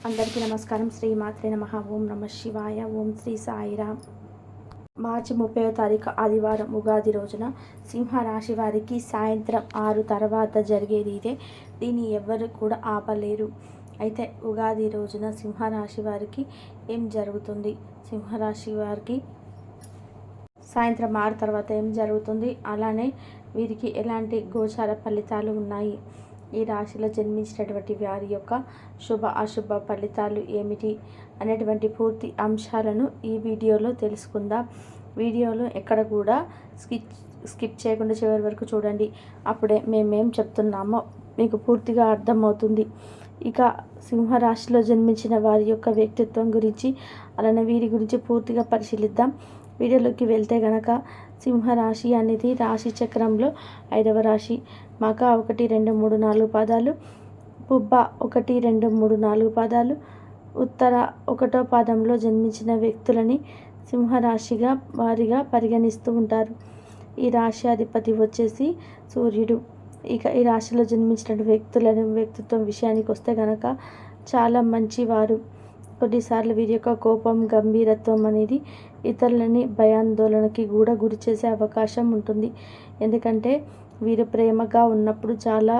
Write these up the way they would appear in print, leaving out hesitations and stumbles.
అందరికీ నమస్కారం. శ్రీ మాత్రే నమః. ఓం నమ శివాయ. ఓం శ్రీ సాయిరామ్. మార్చి 30వ తారీఖు ఆదివారం ఉగాది రోజున సింహరాశి వారికి సాయంత్రం 6 తర్వాత జరిగేది ఇదే. దీన్ని ఎవ్వరు కూడా ఆపలేరు. అయితే ఉగాది రోజున సింహరాశి వారికి ఏం జరుగుతుంది, సింహరాశి వారికి సాయంత్రం 6 తర్వాత ఏం జరుగుతుంది, అలానే వీరికి ఎలాంటి గోచార ఫలితాలు ఉన్నాయి, ఈ రాశిలో జన్మించినటువంటి వారి యొక్క శుభ అశుభ ఫలితాలు ఏమిటి అనేటువంటి పూర్తి అంశాలను ఈ వీడియోలో తెలుసుకుందాం. వీడియోలో ఎక్కడ కూడా స్కిప్ చేయకుండా చివరి వరకు చూడండి. అప్పుడే మేమేం చెప్తున్నామో మీకు పూర్తిగా అర్థమవుతుంది. ఇక సింహరాశిలో జన్మించిన వారి యొక్క వ్యక్తిత్వం గురించి, అలానే వీరి గురించి పూర్తిగా పరిశీలిద్దాం. వీడియోలోకి వెళ్తే గనక సింహరాశి అనేది రాశి చక్రంలో 5వ రాశి. మక 1, 2, 3, 4 పాదాలు, పుబ్బ 1, 2, 3, 4 పాదాలు, ఉత్తర 1వ పాదంలో జన్మించిన వ్యక్తులని సింహరాశిగా వారిగా పరిగణిస్తూ ఉంటారు. ఈ రాశి అధిపతి వచ్చేసి సూర్యుడు. ఇక ఈ రాశిలో జన్మించిన వ్యక్తిత్వం విషయానికి వస్తే కనుక చాలా మంచివారు. కొన్నిసార్లు వీరి యొక్క కోపం, గంభీరత్వం అనేది ఇతరులని భయాందోళనకి కూడా గురి చేసే అవకాశం ఉంటుంది. ఎందుకంటే వీరు ప్రేమగా ఉన్నప్పుడు చాలా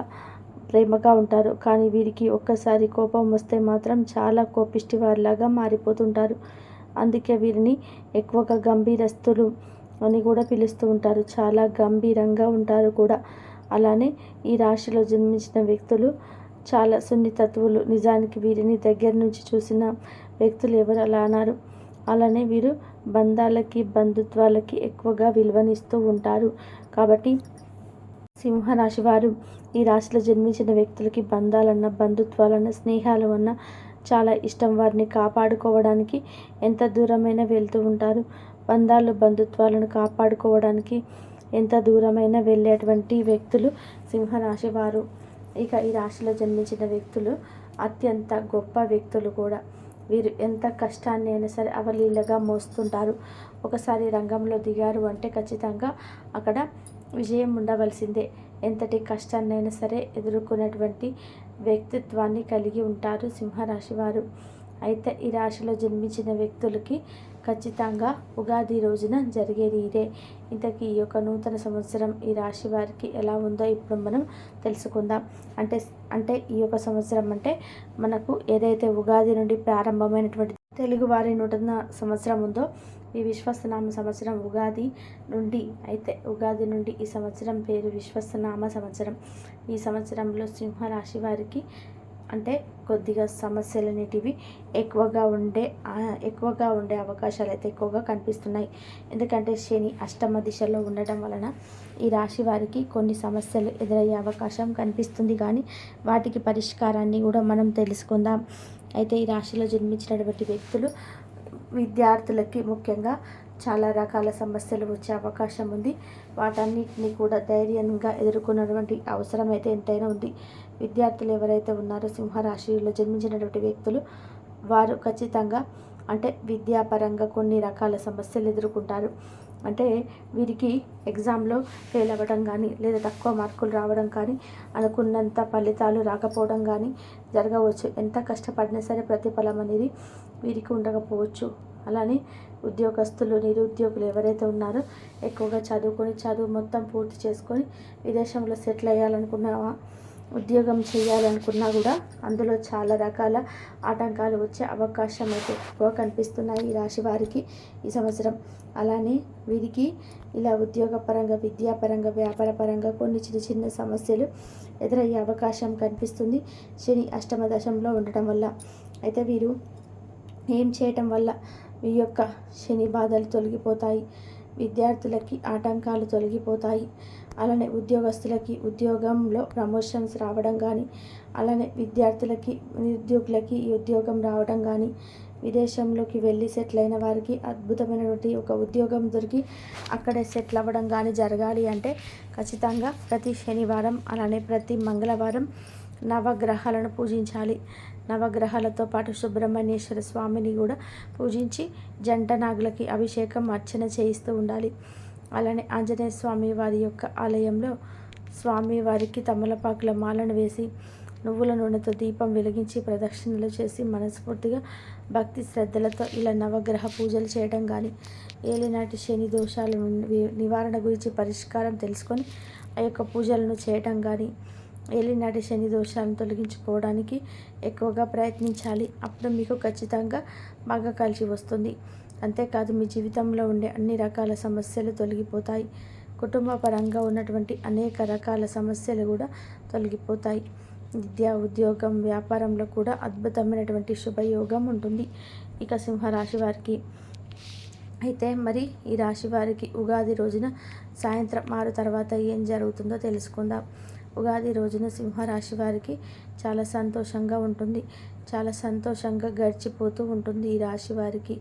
ప్రేమగా ఉంటారు, కానీ వీరికి ఒక్కసారి కోపం వస్తే మాత్రం చాలా కోపిష్టి వారిలాగా మారిపోతుంటారు. అందుకే వీరిని ఎక్కువగా గంభీరస్తులు అని కూడా పిలుస్తూ ఉంటారు. చాలా గంభీరంగా ఉంటారు కూడా. అలానే ఈ రాశిలో జన్మించిన వ్యక్తులు చాలా సున్నితత్వులు. నిజానికి వీరిని దగ్గర నుంచి చూసిన వ్యక్తులు ఎవరు అలా అన్నారు. అలానే వీరు బంధాలకి, బంధుత్వాలకి ఎక్కువగా విలువనిస్తూ ఉంటారు. కాబట్టి సింహరాశి వారు ఈ రాశిలో జన్మించిన వ్యక్తులకి బంధాలన్నా, బంధుత్వాలన్నా, స్నేహాలు అన్నా చాలా ఇష్టం. వారిని కాపాడుకోవడానికి ఎంత దూరమైనా వెళ్తూ ఉంటారు. బంధాలు, బంధుత్వాలను కాపాడుకోవడానికి ఎంత దూరమైనా వెళ్ళేటువంటి వ్యక్తులు సింహరాశి వారు. ఇక ఈ రాశిలో జన్మించిన వ్యక్తులు అత్యంత గొప్ప వ్యక్తులు కూడా. వీరు ఎంత కష్టాన్ని అయినా సరే అవలీలగా మోస్తుంటారు. ఒకసారి రంగంలో దిగారు అంటే ఖచ్చితంగా అక్కడ విజయం ఉండవలసిందే. ఎంతటి కష్టాన్నైనా సరే ఎదుర్కొనేటువంటి వ్యక్తిత్వాన్ని కలిగి ఉంటారు సింహరాశి వారు. అయితే ఈ రాశిలో జన్మించిన వ్యక్తులకి ఖచ్చితంగా ఉగాది రోజున జరిగేది ఇదే. ఇంతకీ ఈ యొక్క నూతన సంవత్సరం ఈ రాశి వారికి ఎలా ఉందో ఇప్పుడు మనం తెలుసుకుందాం. అంటే ఈ యొక్క సంవత్సరం అంటే మనకు ఏదైతే ఉగాది నుండి ప్రారంభమైనటువంటి తెలుగువారి నూతన సంవత్సరం ఉందో, ఈ విశ్వసనామ సంవత్సరం ఉగాది నుండి, అయితే ఉగాది నుండి ఈ సంవత్సరం పేరు విశ్వసనామ సంవత్సరం. ఈ సంవత్సరంలో సింహరాశి వారికి అంటే కొద్దిగా సమస్యలు అనేటివి ఎక్కువగా ఉండే అవకాశాలు అయితే ఎక్కువగా కనిపిస్తున్నాయి. ఎందుకంటే శని అష్టమ దిశలో ఉండడం వలన ఈ రాశి వారికి కొన్ని సమస్యలు ఎదురయ్యే అవకాశం కనిపిస్తుంది. కానీ వాటికి పరిష్కారాన్ని కూడా మనం తెలుసుకుందాం. అయితే ఈ రాశిలో జన్మించినటువంటి వ్యక్తులు, విద్యార్థులకి ముఖ్యంగా చాలా రకాల సమస్యలు వచ్చే అవకాశం ఉంది. వాటన్నిటిని కూడా ధైర్యంగా ఎదుర్కొన్నటువంటి అవసరం అయితే ఎంతైనా ఉంది. విద్యార్థులు ఎవరైతే ఉన్నారో సింహరాశిలో జన్మించినటువంటి వ్యక్తులు, వారు ఖచ్చితంగా అంటే విద్యాపరంగా కొన్ని రకాల సమస్యలు ఎదుర్కొంటారు. అంటే వీరికి ఎగ్జామ్లో ఫెయిల్ అవ్వడం కానీ, లేదా తక్కువ మార్కులు రావడం కానీ, అనుకున్నంత ఫలితాలు రాకపోవడం కానీ జరగవచ్చు. ఎంత కష్టపడినా సరే ప్రతిఫలం అనేది వీరికి ఉండకపోవచ్చు. అలానే ఉద్యోగస్తులు, నిరుద్యోగులు ఎవరైతే ఉన్నారో ఎక్కువగా చదువు మొత్తం పూర్తి చేసుకొని విదేశంలో సెటిల్ అయ్యాలనుకున్నావా, ఉద్యోగం చేయాలనుకున్నా కూడా అందులో చాలా రకాల ఆటంకాలు వచ్చే అవకాశం అయితే ఎక్కువ కనిపిస్తున్నాయి ఈ రాశి వారికి ఈ సంవత్సరం. అలానే వీరికి ఇలా ఉద్యోగపరంగా, విద్యాపరంగా, వ్యాపారపరంగా కొన్ని చిన్న సమస్యలు ఎదురయ్యే అవకాశం కనిపిస్తుంది శని అష్టమ దశంలో ఉండటం వల్ల. అయితే వీరు ఏం చేయటం వల్ల ఈ యొక్క శని బాధలు తొలగిపోతాయి, విద్యార్థులకి ఆటంకాలు తొలగిపోతాయి. అలానే ఉద్యోగస్తులకి ఉద్యోగంలో ప్రమోషన్స్ రావడం కానీ, అలానే విద్యార్థులకి, నిరుద్యోగులకి ఈ ఉద్యోగం రావడం కానీ, విదేశంలోకి వెళ్ళి సెటిల్ అయిన వారికి అద్భుతమైనటువంటి ఒక ఉద్యోగం దొరికి అక్కడే సెటిల్ అవ్వడం కానీ జరగాలి అంటే ఖచ్చితంగా ప్రతి శనివారం, అలానే ప్రతి మంగళవారం నవగ్రహాలను పూజించాలి. నవగ్రహాలతో పాటు సుబ్రహ్మణ్యేశ్వర స్వామిని కూడా పూజించి జంట నాగులకి అభిషేకం, అర్చన చేయిస్తూ ఉండాలి. అలానే ఆంజనేయ స్వామి వారి యొక్క ఆలయంలో స్వామి వారికి తమలపాకుల మాలను వేసి నువ్వుల నూనెతో దీపం వెలిగించి ప్రదక్షిణలు చేసి మనస్ఫూర్తిగా భక్తి శ్రద్ధలతో ఇలా నవగ్రహ పూజలు చేయడం కానీ, ఏలినాటి శని దోషాల నివారణ గురించి పరిష్కారం తెలుసుకొని ఆ యొక్క పూజలను చేయడం కానీ, ఏలినాటి శని దోషాలను తొలగించుకోవడానికి ఎక్కువగా ప్రయత్నించాలి. అప్పుడు మీకు ఖచ్చితంగా బాగా కలిసి వస్తుంది. అంతేకాదు మీ జీవితంలో ఉండే అన్ని రకాల సమస్యలు తొలగిపోతాయి. కుటుంబ పరంగా ఉన్నటువంటి అనేక రకాల సమస్యలు కూడా తొలగిపోతాయి. విద్య, ఉద్యోగం, వ్యాపారంలో కూడా అద్భుతమైనటువంటి శుభయోగం ఉంటుంది. ఇక సింహరాశి వారికి అయితే మరి ఈ రాశి వారికి ఉగాది రోజున సాయంత్రం 6 తర్వాత ఏం జరుగుతుందో తెలుసుకుందాం. ఉగాది రోజున సింహరాశి వారికి చాలా సంతోషంగా ఉంటుంది. చాలా సంతోషంగా గడిచిపోతూ ఉంటుంది. ఈ రాశి వారికి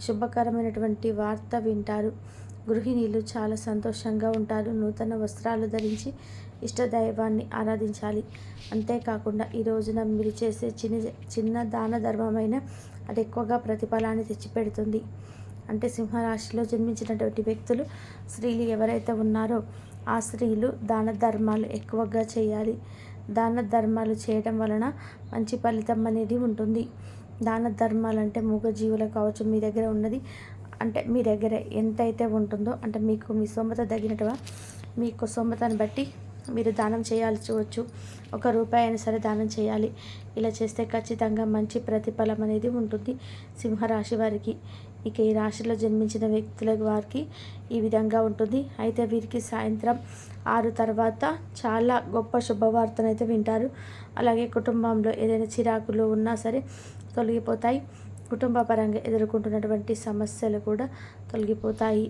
శుభకరమైనటువంటి వార్త వింటారు. గృహిణీలు చాలా సంతోషంగా ఉంటారు. నూతన వస్త్రాలు ధరించి ఇష్టదైవాన్ని ఆరాధించాలి. అంతేకాకుండా ఈ రోజున మీరు చేసే చిన్న దాన ధర్మమైన అది ఎక్కువగా ప్రతిఫలాన్ని తెచ్చిపెడుతుంది. అంటే సింహరాశిలో జన్మించినటువంటి వ్యక్తులు, స్త్రీలు ఎవరైతే ఉన్నారో ఆ స్త్రీలు దాన ధర్మాలు ఎక్కువగా చేయాలి. దాన ధర్మాలు చేయడం వలన మంచి ఫలితం అనేది ఉంటుంది. దాన ధర్మాలు అంటే మూగజీవులు కావచ్చు, మీ దగ్గర ఉన్నది అంటే మీ దగ్గర ఎంతైతే ఉంటుందో అంటే మీకు మీ స్తోమత తగినట్టుగా మీకు స్తోమతను బట్టి మీరు దానం చేయాల్సి వచ్చు. 1 రూపాయి అయినా సరే దానం చేయాలి. ఇలా చేస్తే ఖచ్చితంగా మంచి ప్రతిఫలం అనేది ఉంటుంది సింహరాశి వారికి. ఇక ఈ రాశిలో జన్మించిన వ్యక్తుల వారికి ఈ విధంగా ఉంటుంది. అయితే వీరికి సాయంత్రం 6 తర్వాత చాలా గొప్ప శుభవార్తనైతే వింటారు. అలాగే కుటుంబంలో ఏదైనా చిరాకులు ఉన్నా సరే తొలగిపోతాయి. కుటుంబ పరంగా ఎదుర్కొంటున్నటువంటి సమస్యలు కూడా తొలగిపోతాయి.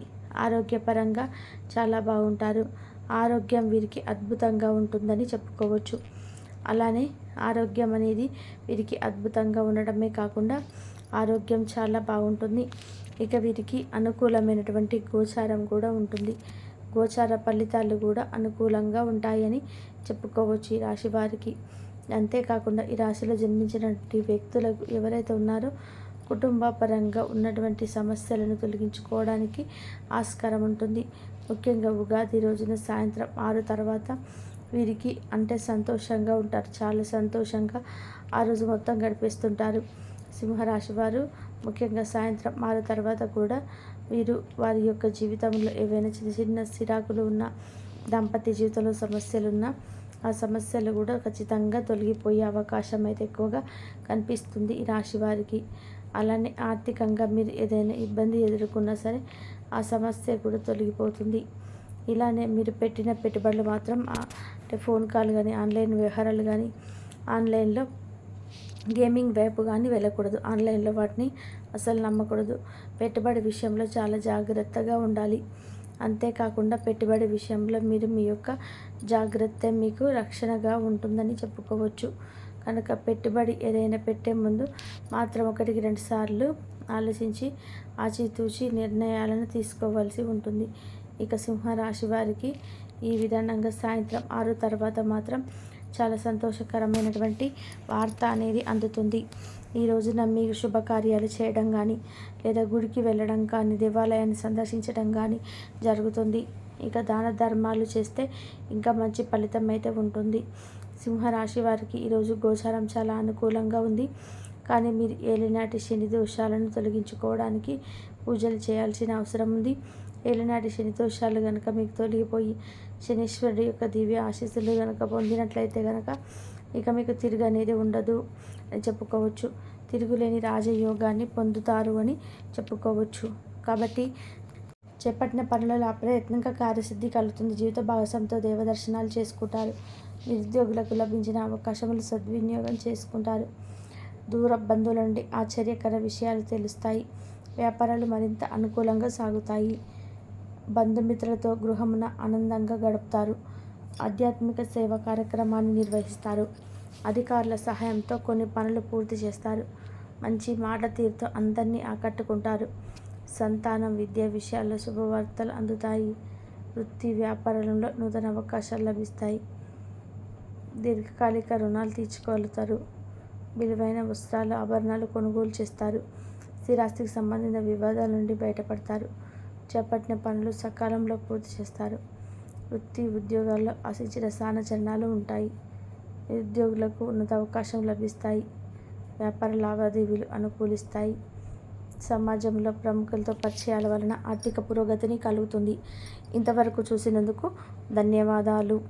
ఆరోగ్యపరంగా చాలా బాగుంటారు. ఆరోగ్యం వీరికి అద్భుతంగా ఉంటుందని చెప్పుకోవచ్చు. అలానే ఆరోగ్యం అనేది వీరికి అద్భుతంగా ఉండడమే కాకుండా ఆరోగ్యం చాలా బాగుంటుంది. ఇక వీరికి అనుకూలమైనటువంటి గోచారం కూడా ఉంటుంది. గోచార ఫలితాలు కూడా అనుకూలంగా ఉంటాయని చెప్పుకోవచ్చు ఈ రాశి వారికి. అంతేకాకుండా ఈ రాశిలో జన్మించినటువంటి వ్యక్తులకు ఎవరైతే ఉన్నారో కుటుంబ పరంగా ఉన్నటువంటి సమస్యలను తొలగించుకోవడానికి ఆస్కారం ఉంటుంది. ముఖ్యంగా ఉగాది రోజున సాయంత్రం 6 తర్వాత వీరికి అంటే సంతోషంగా ఉంటారు. చాలా సంతోషంగా ఆ రోజు మొత్తం గడిపేస్తుంటారు సింహరాశి వారు. ముఖ్యంగా సాయంత్రం 6 తర్వాత కూడా వీరు వారి యొక్క జీవితంలో ఏవైనా చిన్న చిన్న చిరాకులు ఉన్నా, దాంపత్య జీవితంలో సమస్యలున్నా ఆ సమస్యలు కూడా ఖచ్చితంగా తొలగిపోయే అవకాశం అయితే ఎక్కువగా కనిపిస్తుంది ఈ రాశి వారికి. అలానే ఆర్థికంగా మీరు ఏదైనా ఇబ్బంది ఎదుర్కొన్నా సరే ఆ సమస్య కూడా తొలగిపోతుంది. ఇలానే మీరు పెట్టిన పెట్టుబడులు మాత్రం అంటే ఫోన్ కాల్ కానీ, ఆన్లైన్ వ్యవహారాలు కానీ, ఆన్లైన్లో గేమింగ్ వైపు కానీ వెళ్ళకూడదు. ఆన్లైన్లో వాటిని అసలు నమ్మకూడదు. పెట్టుబడి విషయంలో చాలా జాగ్రత్తగా ఉండాలి. అంతేకాకుండా పెట్టుబడి విషయంలో మీరు మీ యొక్క జాగ్రత్త మీకు రక్షణగా ఉంటుందని చెప్పుకోవచ్చు. కనుక పెట్టుబడి ఏదైనా పెట్టే ముందు మాత్రం 1కి 2 సార్లు ఆలోచించి ఆచితూచి నిర్ణయాలను తీసుకోవాల్సి ఉంటుంది. ఇక సింహరాశి వారికి ఈ విధానంగా సాయంత్రం 6 తర్వాత మాత్రం చాలా సంతోషకరమైనటువంటి వార్త అనేది అందుతుంది. ఈ రోజున మీరు శుభకార్యాలు చేయడం కానీ, లేదా గుడికి వెళ్ళడం కానీ, దేవాలయాన్ని సందర్శించడం కానీ జరుగుతుంది. ఇక దాన ధర్మాలు చేస్తే ఇంకా మంచి ఫలితం అయితే ఉంటుంది. సింహరాశి వారికి ఈరోజు గోచారం చాలా అనుకూలంగా ఉంది. కానీ మీరు ఏలినాటి శని దోషాలను తొలగించుకోవడానికి పూజలు చేయాల్సిన అవసరం ఉంది. ఏలినాటి శని దోషాలు కనుక మీకు తొలగిపోయి శనీశ్వరుడి యొక్క దివ్య ఆశీస్సులు కనుక పొందినట్లయితే కనుక ఇక మీకు తిరుగు అనేది ఉండదు అని చెప్పుకోవచ్చు. తిరుగులేని రాజయోగాన్ని పొందుతారు అని చెప్పుకోవచ్చు. కాబట్టి చేపట్టిన పనులలో అప్రయత్నంగా కార్యసిద్ధి కలుగుతుంది. జీవిత భాగస్వామితో దేవదర్శనాలు చేసుకుంటారు. నిరుద్యోగులకు లభించిన అవకాశములు సద్వినియోగం చేసుకుంటారు. దూర బంధువుల నుండి ఆశ్చర్యకర విషయాలు తెలుస్తాయి. వ్యాపారాలు మరింత అనుకూలంగా సాగుతాయి. బంధుమిత్రులతో గృహమున ఆనందంగా గడుపుతారు. ఆధ్యాత్మిక సేవ కార్యక్రమాన్ని నిర్వహిస్తారు. అధికారుల సహాయంతో కొన్ని పనులు పూర్తి చేస్తారు. మంచి మాట తీరుతో అందరినీ ఆకట్టుకుంటారు. సంతానం, విద్య విషయాల్లో శుభవార్తలు అందుతాయి. వృత్తి వ్యాపారంలో నూతన అవకాశాలు లభిస్తాయి. దీర్ఘకాలిక రుణాలు తీర్చుకోగలుగుతారు. విలువైన వస్త్రాలు, ఆభరణాలు కొనుగోలు చేస్తారు. స్థిరాస్తికి సంబంధించిన వివాదాల నుండి బయటపడతారు. చేపట్టిన పనులు సకాలంలో పూర్తి చేస్తారు. వృత్తి ఉద్యోగాల్లో ఆశించిన స్థానచలనాలు ఉంటాయి. నిరుద్యోగులకు ఉన్నత అవకాశం లభిస్తాయి. వ్యాపార లావాదేవీలు అనుకూలిస్తాయి. సమాజంలో ప్రముఖులతో పరిచయాల వలన ఆర్థిక పురోగతిని కలుగుతుంది. ఇంతవరకు చూసినందుకు ధన్యవాదాలు.